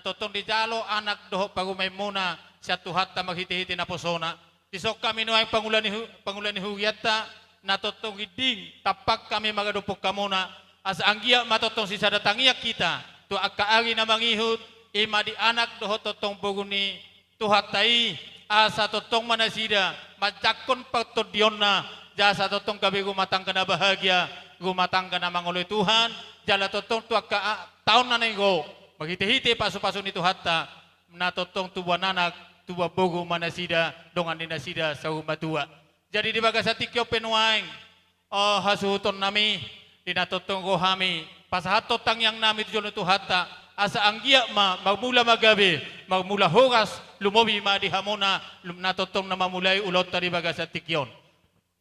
natutong di jalo anak doho pagumay muna siya tuhat ta maghiti-hiti na pusona. Tisok kami nuay pangulan ni Hugyata natutong hiding tapak kami magadupok kamuna as anggiya matutong si sadatangiya kita tu akaagi na mangihut ima di anak doho totong buguni tuhatai asa totong manasida majakon patodion na jasa totong kabi gumatang kana bahagia gumatang kana manguloy Tuhan jala totong tu taon na nego maghiti-hiti paso-paso ni Tuhata na totong tubuan anak tuwa bogo manasida dongan dinasida sa umatua. Jadi di baga sa tikyo penuaing hasuhuton nami dinatotong ko hami pasahatot tang yang nami tujuan Tuhata asa anggiya magmula magabi magmula horas lumobi ma di hamona natotong na mamulay ulot tadi baga sa tikyon.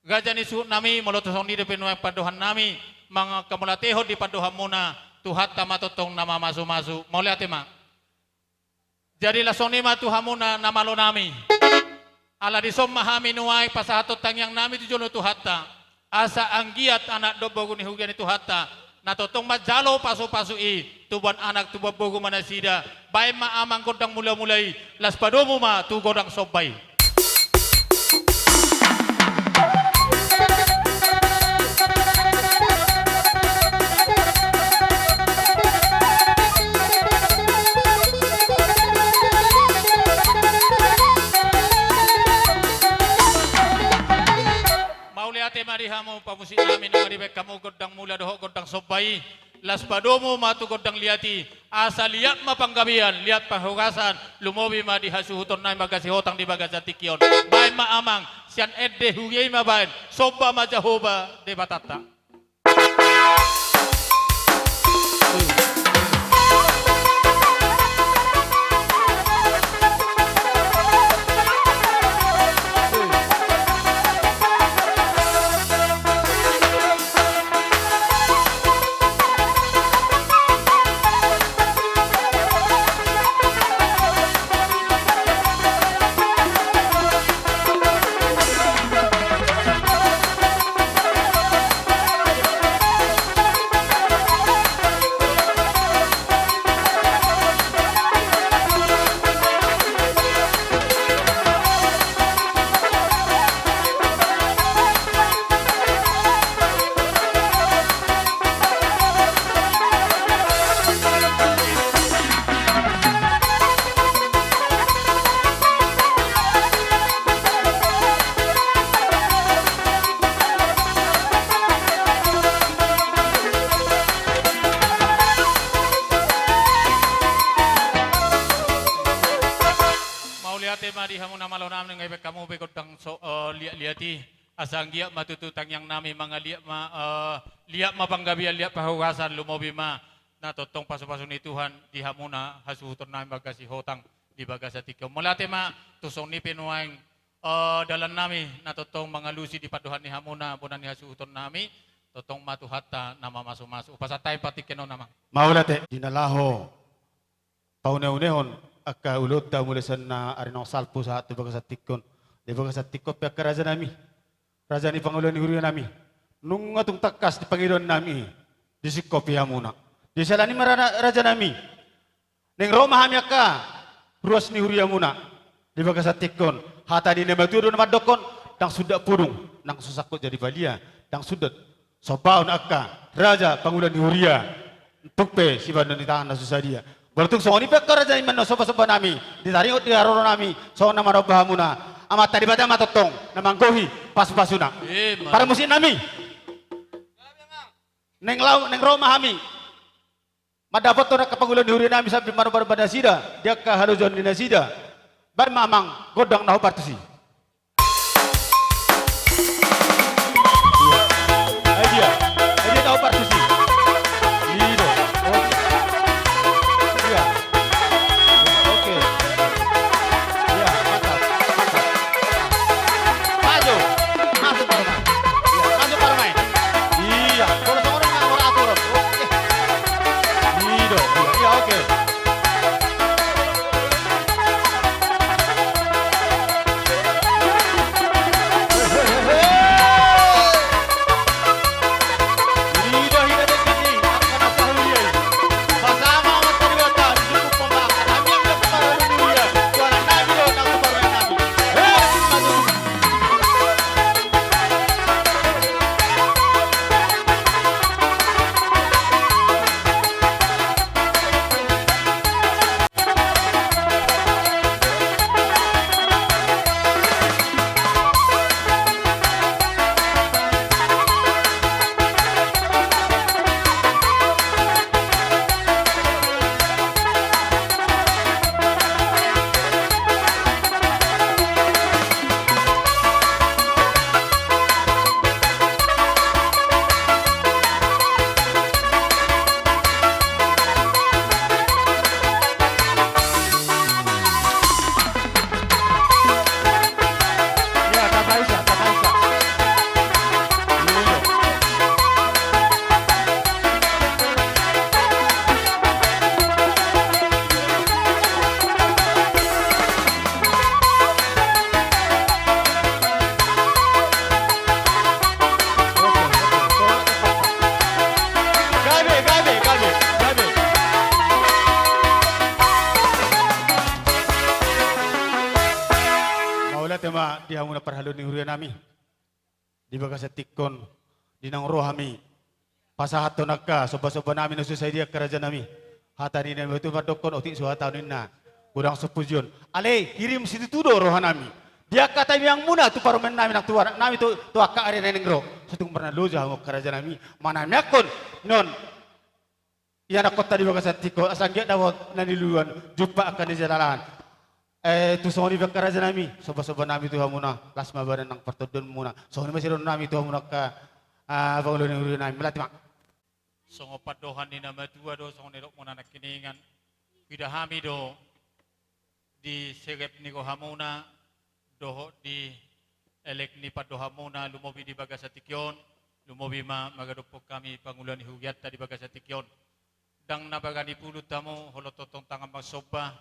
Gaja ni suhut nami molotosong ni de penuaing padohan nami mga kamulateho di padohan muna Tuhata matotong nama masu-masu. Mau lihat ma? Jadi lasong ni matuha muna namalo nami. Ala di som mahami nuay pasahatot tangyang nami di jono Tuhata. Asa anggiat anak dobogo ni hugan ni Tuhata. Natotong majalo paso-paso tuban anak tuba bogo manasida. Bay maamang godang mula-mulay. Las padomo ma tu godang sobay. Ate marihamo pamusin namin ng aribek kamu godang mula doho godang sobay las padomo matu godang liati asa liat mapanggabian liat pahugasan lumobi ma di hasuhuton na magasihotang di bagasatikyon bay maamang sian edde huyay mabain soba majahoba de batata. Mari hamu nama lo namin ngay kamu be kodang liati asanggia matututang yang nami mga liat mapanggabian liat pahugasan lumobi ma natotong paso-paso ni Tuhan di hamuna hasuhuton namin bagasi hotang di bagasa tikaw. Mulate ma tusong ni pinuaing dalan nami natotong mga lusi di paduhan ni hamuna bunan ni hasuhuton nami totong matuhata nama masu-masu upasatay patikeno namang. Maulate dinalaho paune-unehon akka ulot da mulesan na arinong salpo sa ato baga sa tikon. Di baga sa tikon pia raja nami. Raja ni Pangulo ni Huryo nami. Nung atong takas di Panginoon nami, di sikko pia muna. Di sala ni raja nami. Neng Roma hamya ka, ruas ni Huryo muna. Di baga sa tikon. Hata di namaturo na madokon, dang sudah purung, nang susakot jadi balia, dang sudah. Sopaon akka, raja Pangulo ni Huryo. Tukpe si badan di tangan na susadia. Bertung so ni pekar aja iman soba-soba nami ditaringot di aroro nami so nama robah muna amat tadi pada matotong namanggohi pas-pasuna para musim nami neng Roma hami madapat orang kepangulan dihuri nami sampai maru-maru pada sida dia ke halujon dinasida bar mamang godang nahu partisi dia tahu partisi hamuna parhalun ni hurian nami. Di baga sa tikon, dinang rohami. Pasahat to nagka, soba-soba namin nasusay dia kerajaan nami. Hata ni nami itu madokon otik suhata nina. Kurang sepujun. Ale, kirim situ tudo rohan nami. Dia kata yang muna tu parumen nami nak tuar nami tu akak ari nenengro. Setung pernah loja hangok kerajaan nami. Mana nakon non. Ia nak kota di baga sa tiko asanggia dawat naniluan jumpa akan di jalan. Tu soni ba kerajaan nami. Soba-soba nami tu hamuna lasma badan nang pertodon muna. Soni masih nami tu hamuna ka Pangulo ni hurian nami. Melati mak. Songo padohan ni nama dua do songo nirok muna nakiningan. Pidahami do di serep ni hamuna doho di elek ni padohamuna lumobi di Bagasatikyon lumobi magadupok kami Pangulo ni Hugyata di Bagasatikyon. Dang nabagani pulut tamu holo totong tangan masoba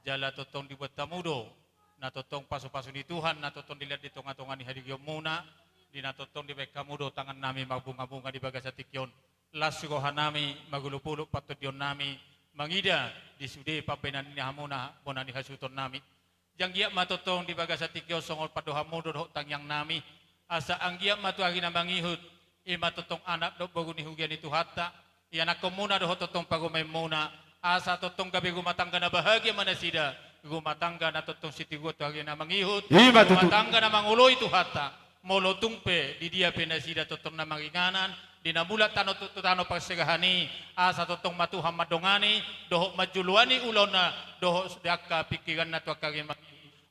jala totong dibuat tamu do na totong paso-paso ni Tuhan na totong dilihat di tonga-tonga ni Hadigyo muna di na totong di baik kamu do tangan nami magbunga-bunga di Bagasatikyon. Lasrohan nami magulupuluk patudyon nami mangida di sude pabenan ni hamuna bonani hasuton nami jang giyak matotong di Bagasatikyo songol padohamu do tangyang nami asa ang giyak matu agi na mangihut matotong anak do baguni hugian itu hatta iyanak komuna do totong pagumay muna asa totong gabi gumatangga na bahagia manasida gumatangga na totong sitigot agi na mangihut gumatangga na manguloy itu hatta molo tungpe di dia penasida totong na manginganan dinamulat tano pagsegahani asa totong matuham madongani doho majuluani ulona doho sedaka pikiran na tuakagi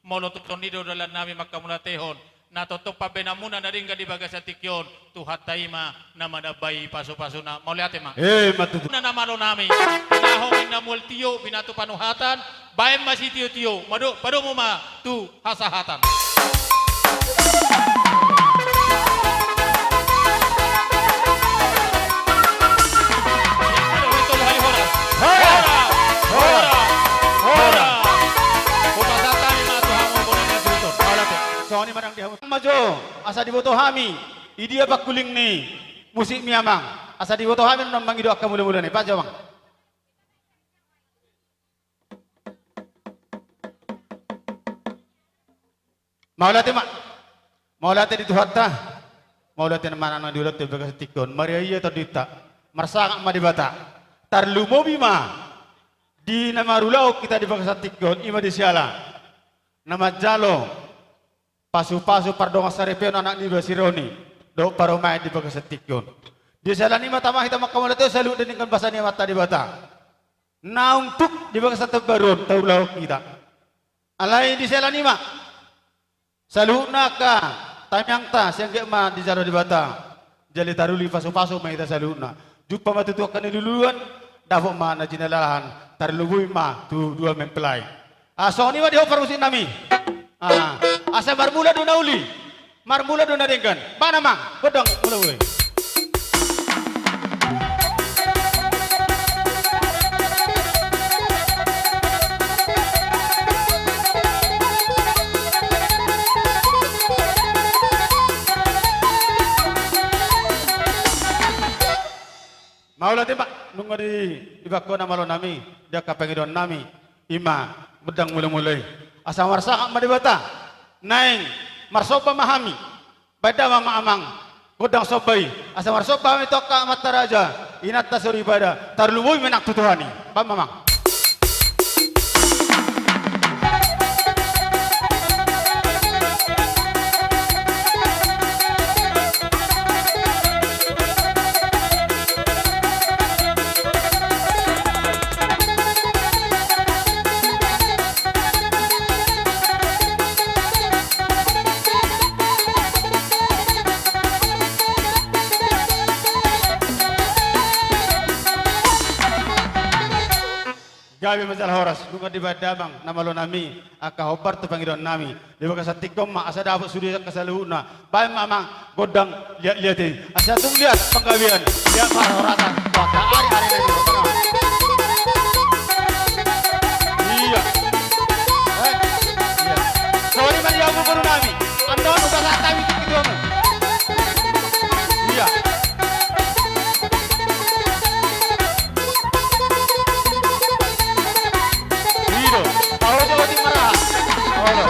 molo totong nido dalan nami makamulatehon na totong pabenamuna na ringga di Bagasatikyon tuhat taima na madabai paso-paso na mauliate ma matutu na namalo nami nahongin na multiyo binatu panuhatan bayan masih tiyo-tiyo madu padu mo ma tu hasahatan. Soalnya manang dia maju asa diboto hami idia bakuling ni musik miamang asa diboto hami nang mangido akka mula-mula ni pajo mang maulate di tuhatta maulate mana nang diulat te Bagasatikyon maria iya tadita marsanga madibata tarlumobi ma di nama rulau kita di Bagasatikyon ima di siala nama jalo pasu-pasu pardonga sarepeo anak ni Basironi do paromai di Bagasatikyon di sana ni mata mahita makamala tu selalu dengan bahasa ni mata di bata na untuk di Bagasatikyon baru tahu lau kita alai di sana ni mak selalu naka tanyang ta siang ma di jaro di bata jali taruli pasu-pasu mahita selalu na jumpa matu tu akan diluluan dafok ma na jinalahan tarlubui ma tu dua mempelai asoni ma di offer musim nami asa marmula do nauli marmula do nadengan mana mang bodong mulai Maulah tembak nunggu di bakona malo nami dia kapengidon nami ima bedang mulai asa marsa madibata naing marsopa mahami bada mama amang godang sobai asa marsopa mi toka mataraja inat tasuri bada tarluboy menak tutuhani pamamang gabi masalah horas dunga di badamang nama lo nami aka hopar tu pangidon nami di Bagasatikyon ma asa dapat sudi kasaluna bae mamang godang lihat asa tung lihat penggawian dia marah horatan baka ari nani iya iya sorry man yamu baru nami ando nu basa tawi tu iya Tahu di marah. Oh.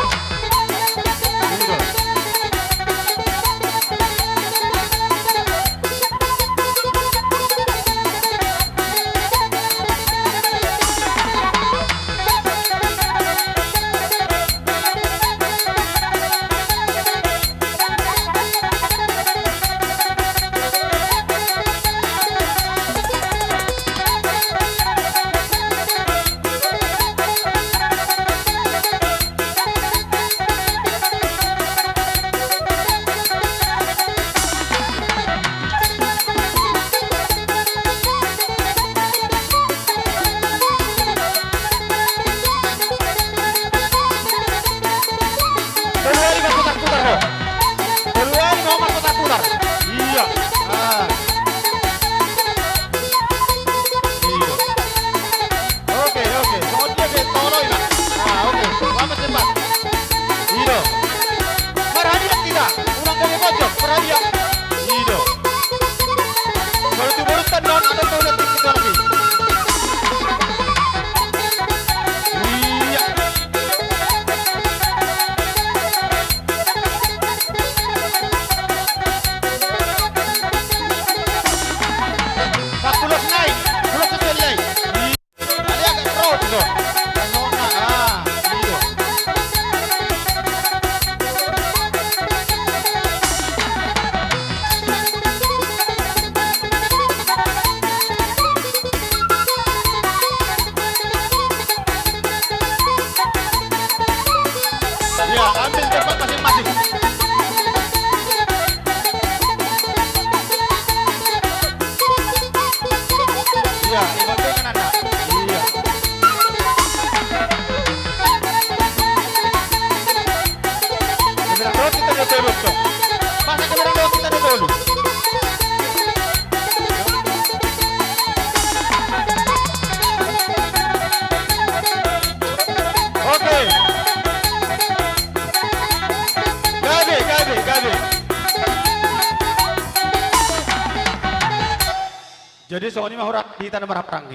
Jadi soal ini mah orang di tanah marah perang.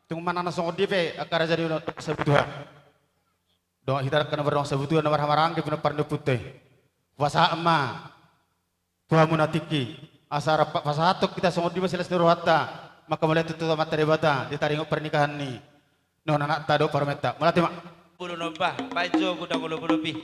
Tung mana na soal dia akar jadi sebutuhan. Dong kita kena berdong sebutuhan marah marang ke punya parno putih. Wasa emak. Tuhan munatiki. Asara pasahatok kita soal dia masih seluruh hatta. Maka mulai tutup materi bata ditaringuk pernikahan ni. No anak tado parmeta. Mulai mak. Bulu nombah, baju kuda bulu pi.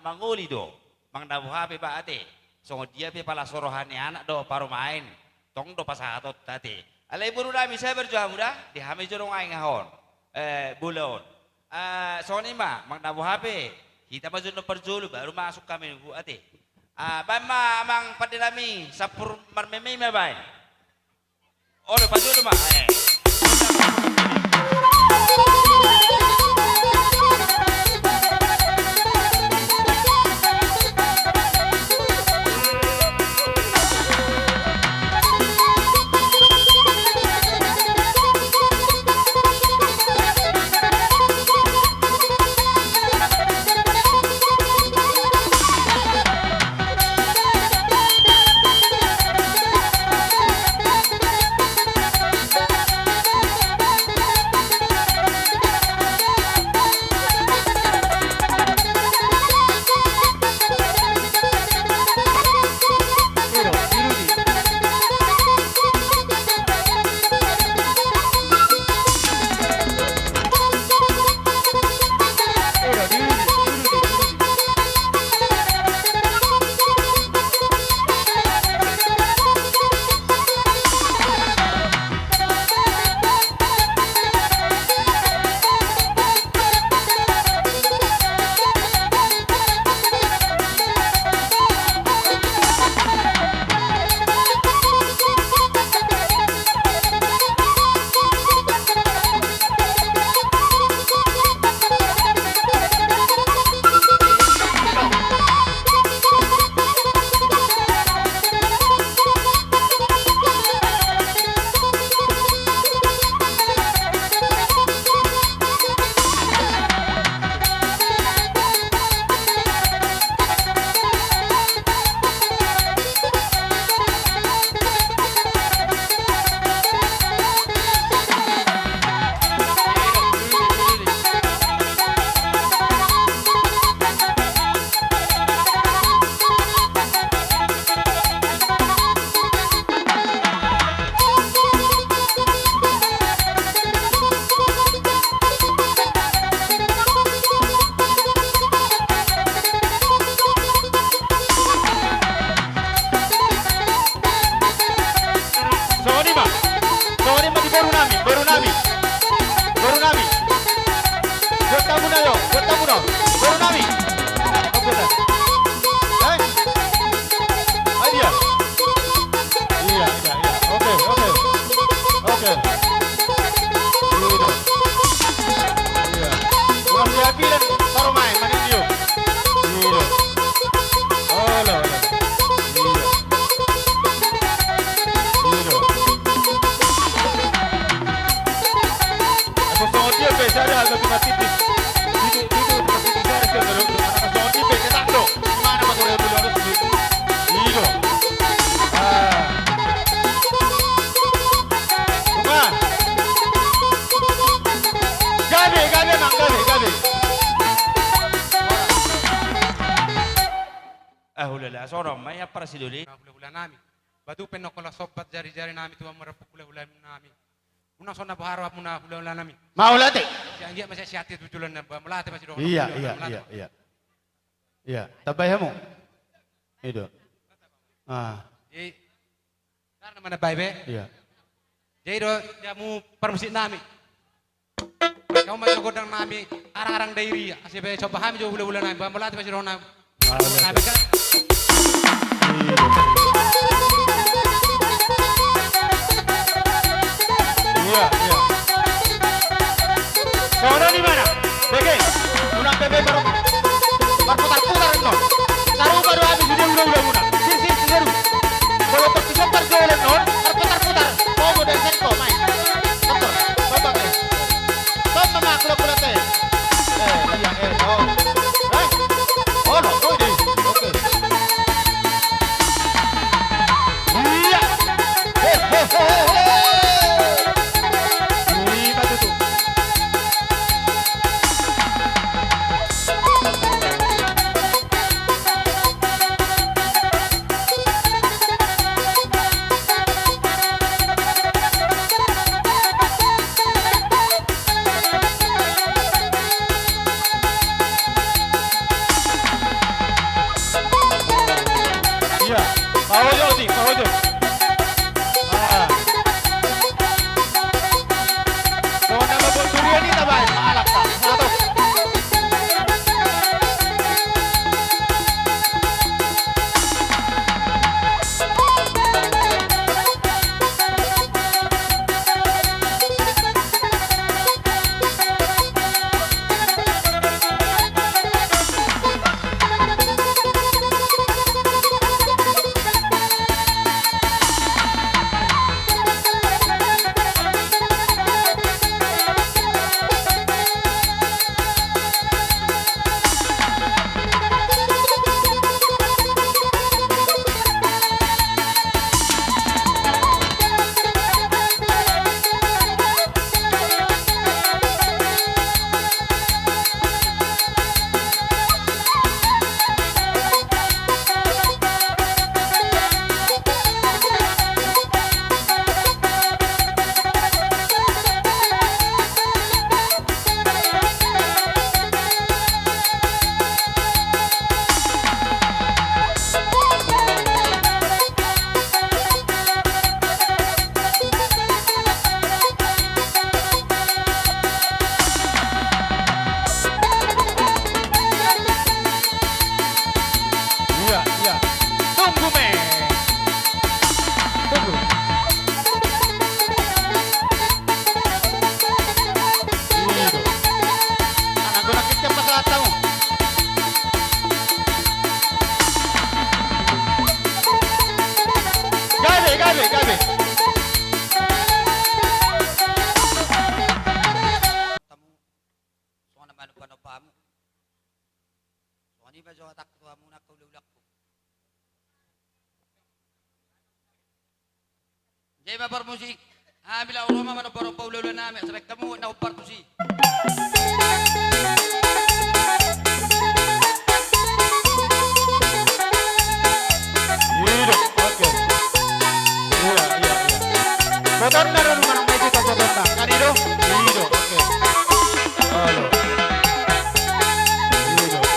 Manguli do, mang dabu hape ba ate, songo dia pe pala sorohani anak do paru main, tong do pasahatot tate. Alai buru dami saya berjuang muda, di hame jorong aing ngahon, bulon. Songo ma, mang dabu hape, kita maju no perjulu baru masuk kami nunggu ate. Bama amang padilami sapur marmeme mabai. Olo perjulu ma, bela sono may para si duli. hula-hula namin. Batu penok kalau sobat jari-jari namin tuwa merepuk hula-hula namin. Unang sona baharo muna hula-hula namin. Maulate. Yang masih siati tujulan na melate masih doon. Iya. Tabay mo. Itu. Jadi karena mana baik be. Iya. Jadi do jamu permusik namin. Kau masih godang namin arang-arang dairi. Asyik be coba kami jo hula-hula namin. Melate masih doon namin. Namin kan. Iya. Sono di mana? Bege. Unang bebe baru berputar-putar no. Taruh baru habis dia udah. Sir seru. Kalau tak bisa perjualan no, berputar-putar. Mau model setko main. Betul. Coba guys. Coba mak kula teh. Oh. Oh no, ini. Oke. Iya. Pahojo. Kau nama buat durian ini tak baik. Alak tak. Satu. Jadi bapak musik, bila orang mana baru Paulo namin, sampai kamu nak upar tu si. Oke. Iya. Motor na rin naman ang medyo sa motor na. Kanino? Ido. Oke. Halo. Ido. Oke.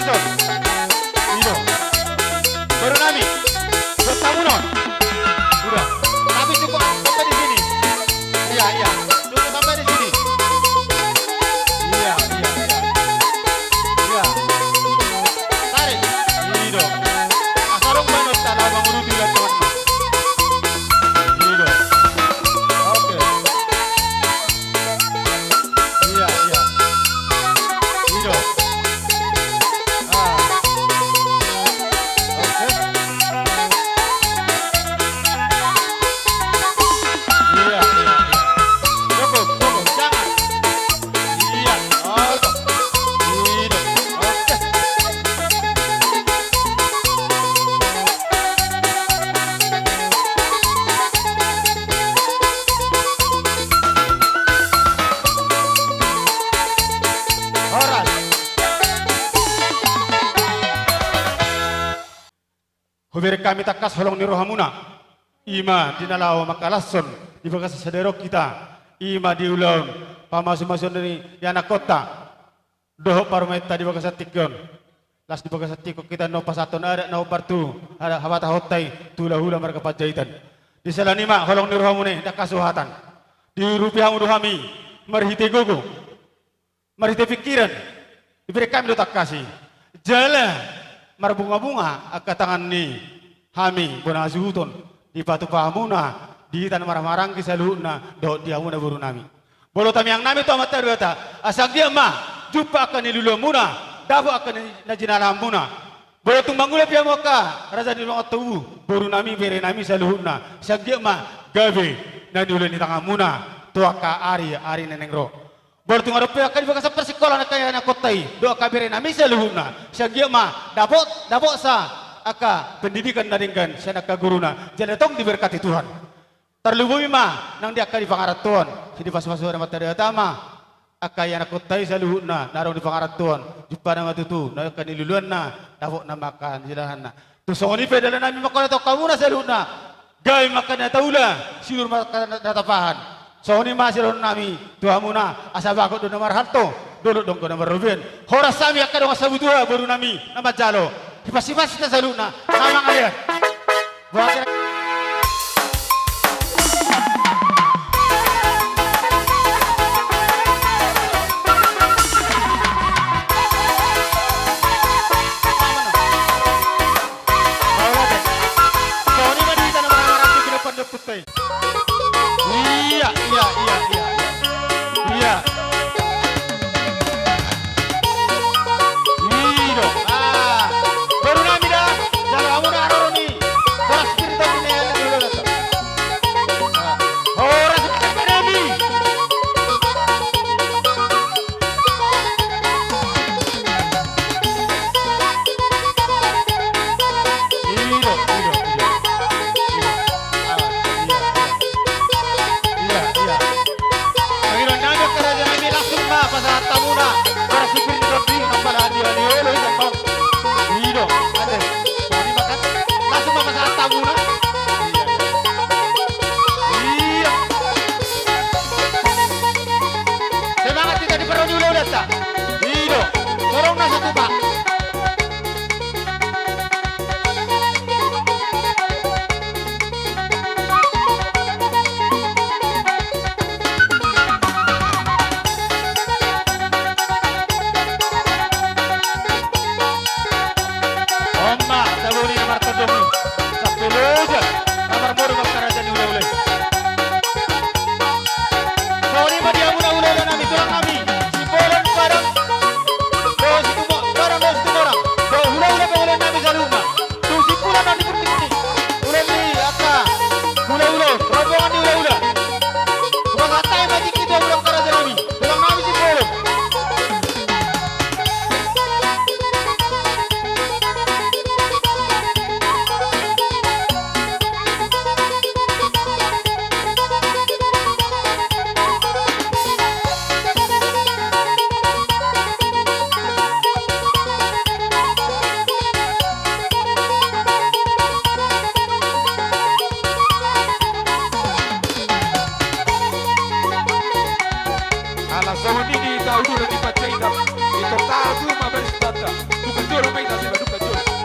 Lason. Ido. Baru nami. Bertamu non. Udah. Tapi cukup sampai di sini. Iya, iya. Cukup sampai di sini. Iya, iya, iya. Iya. Tarik. Ido. Asarong banot tanah menguruti lah teman-teman. Ido. Oke. Iya, iya. Ido. Ah. Oke. Iya, iya, iya. Cukup, cukup, jangan. Iya, oke. Ido. Oke. Horas. Hubir kami takas holong ni rohamuna. Ima dinalaw makalason di bagas saderok kita. Ima diulon pamasu-masun dari yana kota. Doho parmeta di bagas tikon. Las di bagas tikon kita no pasaton ada no partu ada hawata hotai tula-hula mereka pajahitan. Di salanima holong ni rohamune da kasuhatan. Di rupiah rohami marhite gogo. Marhite pikiran. Diberi kami dotak kasih. Jala marbunga-bunga akatangan ni hami bona zuhuton di batu pahamuna di tan marah-marang kisaluna do diamuna buru nami. Bolo tami yang nami to amat terwata asang dia mah jumpa akan ni muna dapo akan najina muna. Bolo tumbangule pia moka raja di longot tubu buru nami bere nami saluhuna sang dia mah gabe na dulu ni tangah muna tuaka ari neneng ro. Bolo tunga rupiah akan dibaga sa persikola na kaya na kotai do kabere nami saluhuna sang dia mah dapo sa aka pendidikan naringkan siya nakaguruna jadi tong diberkati Tuhan terlubumi mah nang di aka di pangarat Tuhan sidi pas-pasu na materi atama aka yan ako tayo sa luhut na narong di pangarat Tuhan jupa na matutu na kaniluluan na dapok na makan silahan na tusong ni pedala namin makuha to kamu na sa luhut na gay makan na taula sinur makan na tapahan so ni masiron nami Tuhan muna asabako do na marharto dulu dong ko na marubin horas sami aka dong asabutuha baru nami na majalo Hipas-hipas kita saluna, sama kalian. Buat kira iya, iya, iya, iya, iya. Alla Saudini da Udura di Paceita, e tortato ma per stata, tu Jolo may nasi baduk ka Jolo.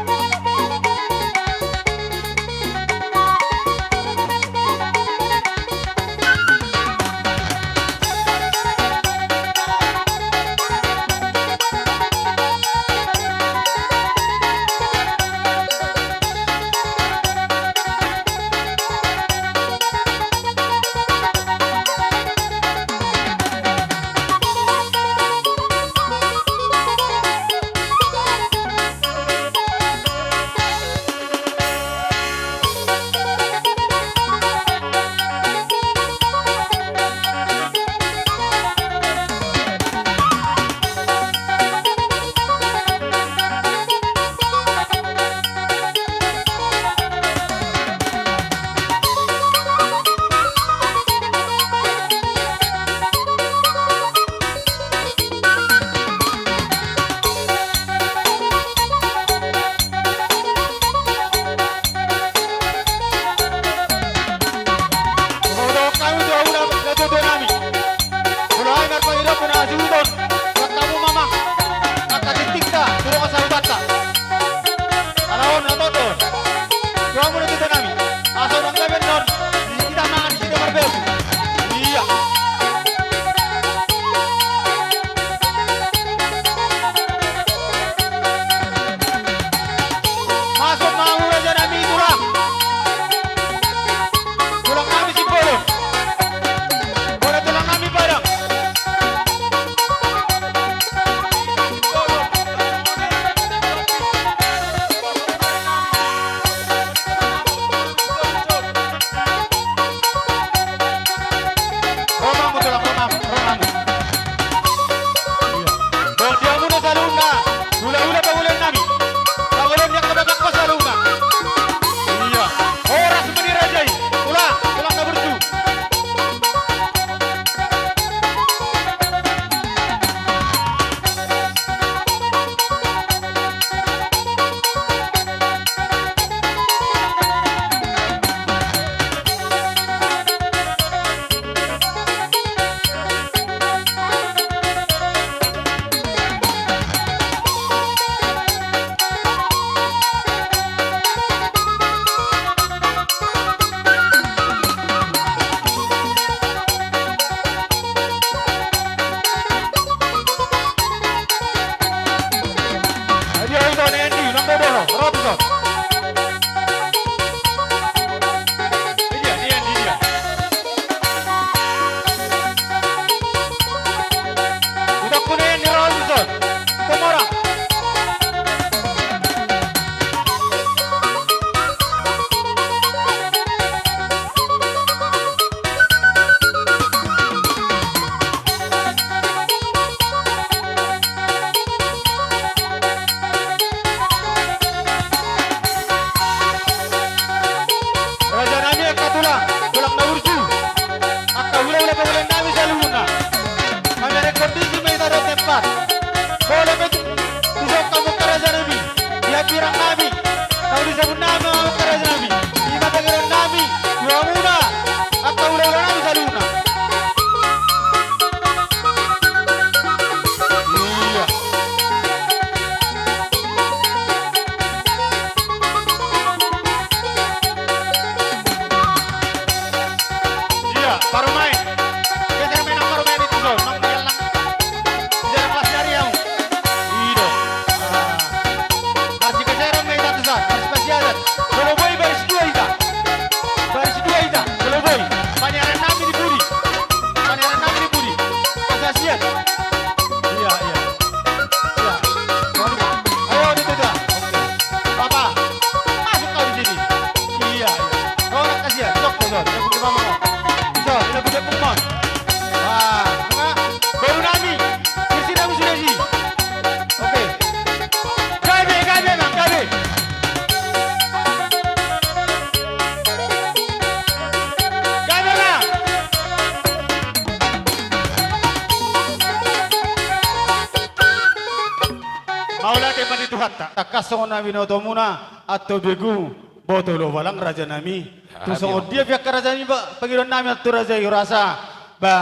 Takasong na binoto muna at begu botolo walang raja nami. Tusong dia pihak raja nami ba Panginoon namin at raja yung rasa ba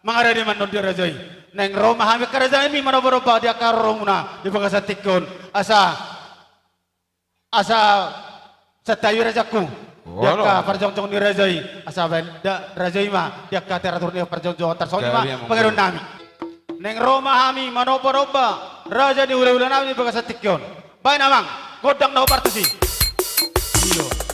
mga rani man non dia raja. Neng Roma kami kerajaan ini mana beroba dia karomuna di bangsa tikun asa setayu rajaku dia ka perjong-jong ni rajai asa benda rajai ma dia ka teratur ni perjong-jong antar soalnya ma pengaruh nami neng Roma kami mana beroba raja di ulah-ulah nami di bangsa tikun baik namang godang nahu partusi iyo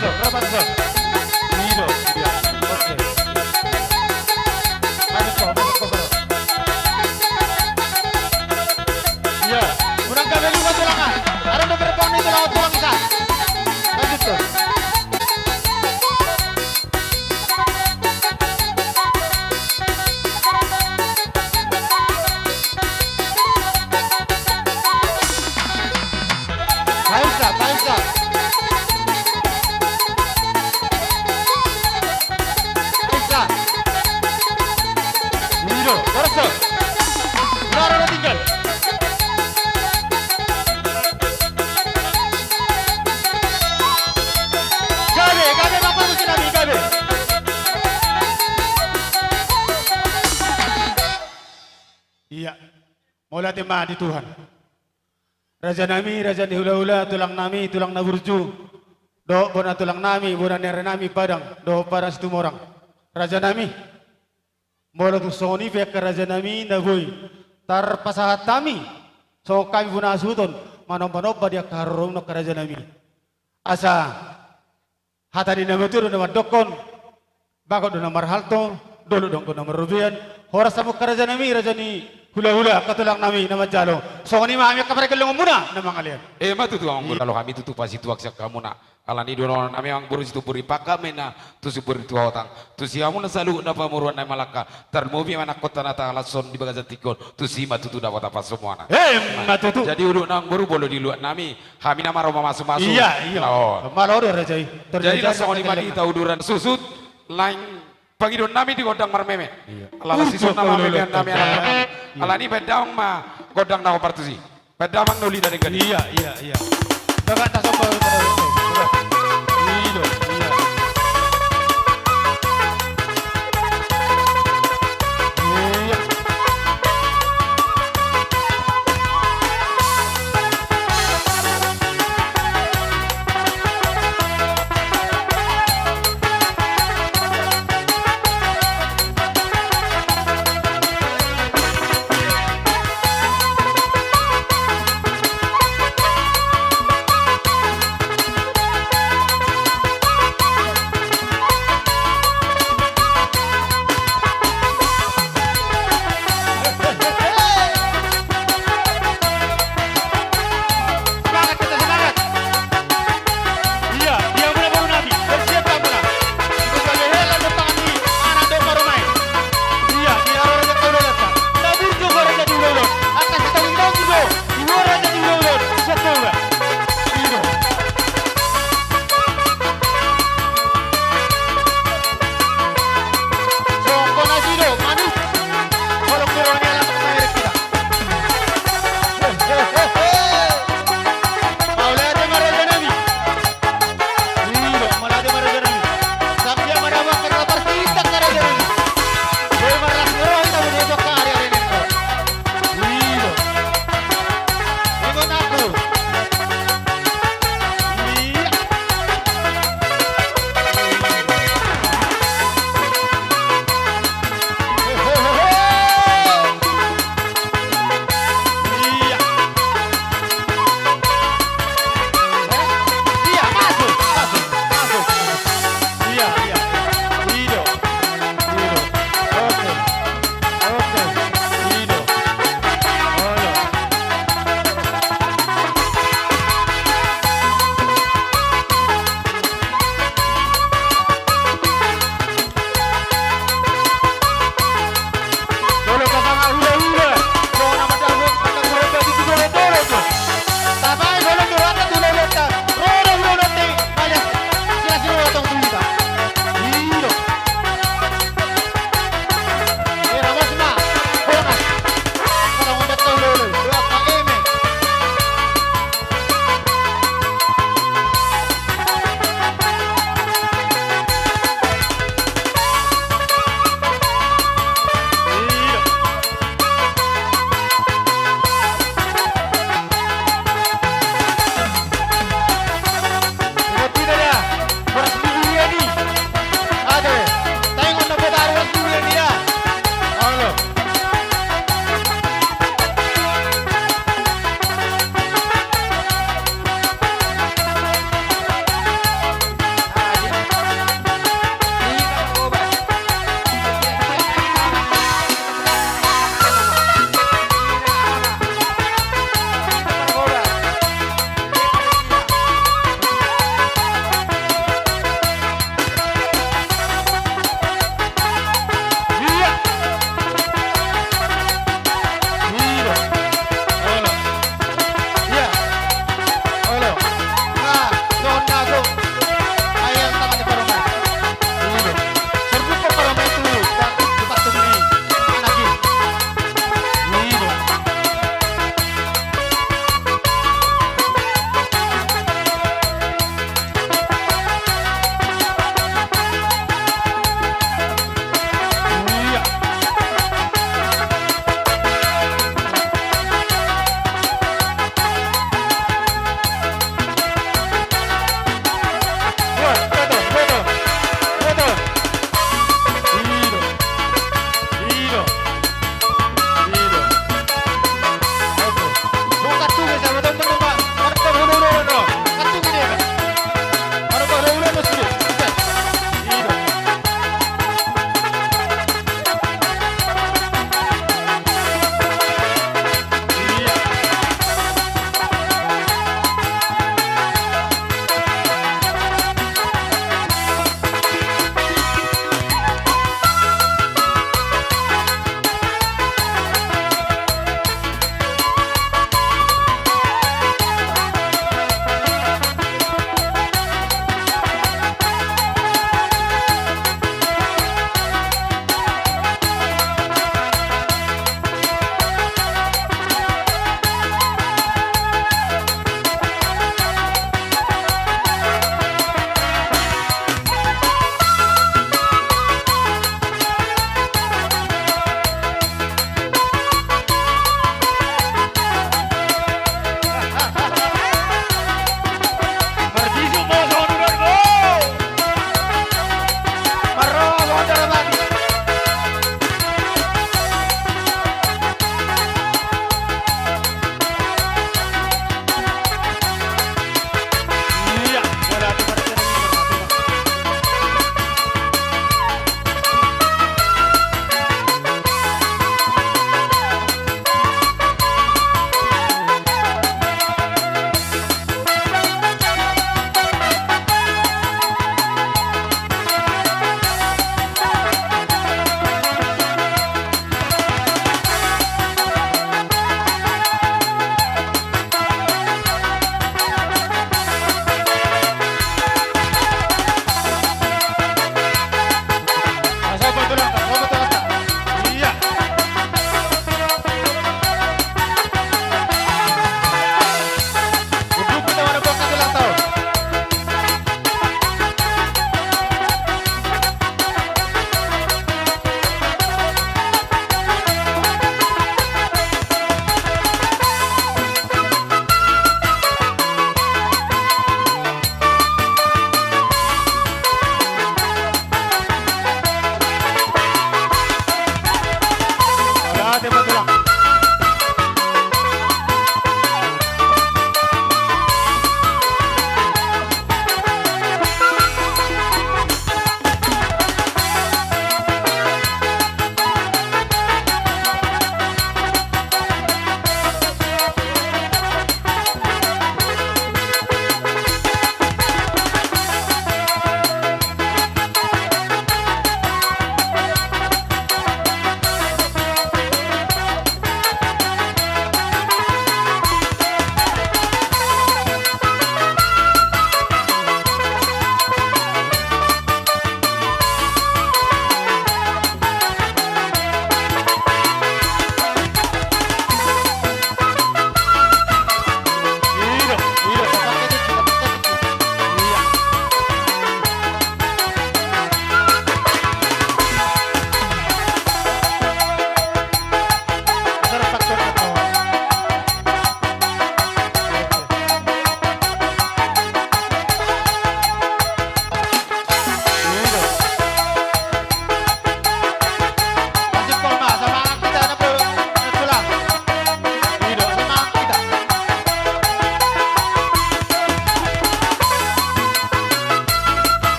berapa tuh? Hilo. Iya. Oke. Masuk kok, bro. Iya. Kurang kami lima tulangan. Ada beberapa nih tulang kita. Lanjut tuh. Paisa, paisa. Paisa. Hilo, terus. Udah ada tinggal. Gabe bapak mesti nabi, gabe. Iya, mula tema di Tuhan. Raja nami, raja ni hula-hula, tulang nami, tulang naburju. Do bona tulang nami, bona nere nami padang, do padang situ morang. Raja nami, mula tu soni pihak raja nami nabui. Tar pasahat kami, so kami pun asuton, manom-manom dia karom no raja nami. Asa hatani nama tu nama dokon, bakot do nama halto, dulu dong nama rubian. Horas samu raja ni hula-hula katulang nami nama jalo. So ni mami kapare kelong muna nama kalian. Matu tu ang kalau kami tu pasti tu aksak kamu na. Ala ni dono nami ang burus tu buri pakame na tu si buri tu hotang. Tu si amu na salu na pamuruan na malaka. Termobi mana kota na ta alason di bagaza tikon. Tu si matu tu dapat apa semua na. Matu tu. Jadi urut nang buru bolo di luar nami. Kami na maro masuk-masuk. Iya. Oh. Malor raja. Jadi na sa madi ta uduran susut lain pangidon nami di godang marmeme. Ala si sona nami nami anak. Ala ni bedang ma godang na opartusi. Bedang mang nuli dari gani. Iya. Dapat tak sopo pada Iya. Iya.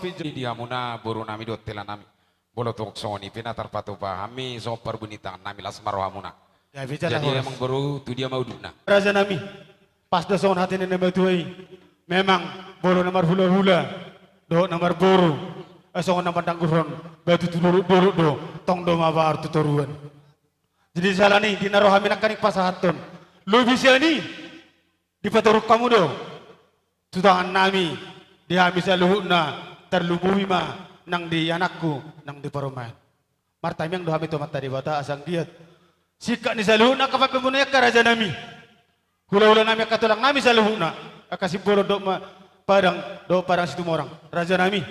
pijo. dia muna buru nami do tela nami bolo tok soni pina tarpatu pahami so perbunitan nami las marwamuna Ya bicara jadi horas. emang buru tu dia mau duna Raja nami pas da son hati nene betuai memang boro nomor hula-hula do nomor boro songon nomor dangguron batu tuluruk duruk do tong do mabar tutoruan jadi salah nih di naroh haminak kanik pasahaton lu bisa nih di patoruk kamu do tutangan nami di hamisa luhukna terlubui ma nang di anakku nang di paromain martami yang do hami to mata di bata asang diat sika ni sa luhukna kapag pemunaya ka raja nami hula-hula nami katulang nami sa luhukna akasih boro do ma parang situ morang raja nami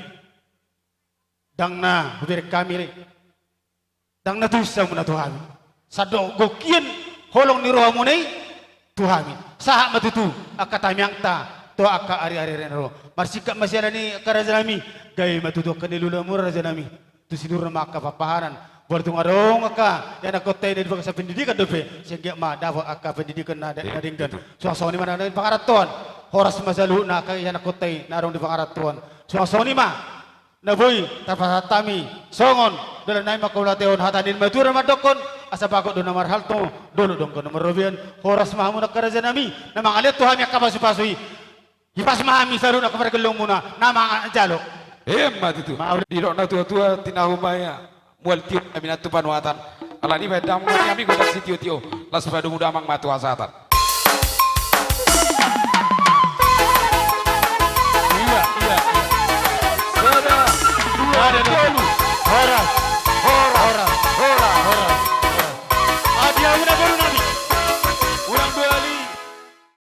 dang na hubir kami le dang na tusa mo na tuhami sa do gokian holong ni roha mo nay tuhami saha matutu akatami ang ta to aka ari-ari renro marsika masyala ni karaja nami gay matutu kanilula mo raja nami tu sinur na makapapahanan Bortung arong aka yan ako tayo na sa pendidikan dope sehingga ma dapat aka pendidikan na dinggan so ni mana pangaratuan horas masalu na kay yan ako tayo narong di pangaratuan so ni ma na boy tapatami songon dalam naik makulateon hatanin matura madokon asa bago do namar halto dolo dong kono merobian horas mahamu na karaja nami na mangalit tuhan ya kapasupasui hipas mahami saru na kamargelong muna na mga jalo hemat itu di rona tua-tua tinahumaya mual tiup kami natu panuatan ala ni bedam kami kota sitio tio las padu muda mang matu asatan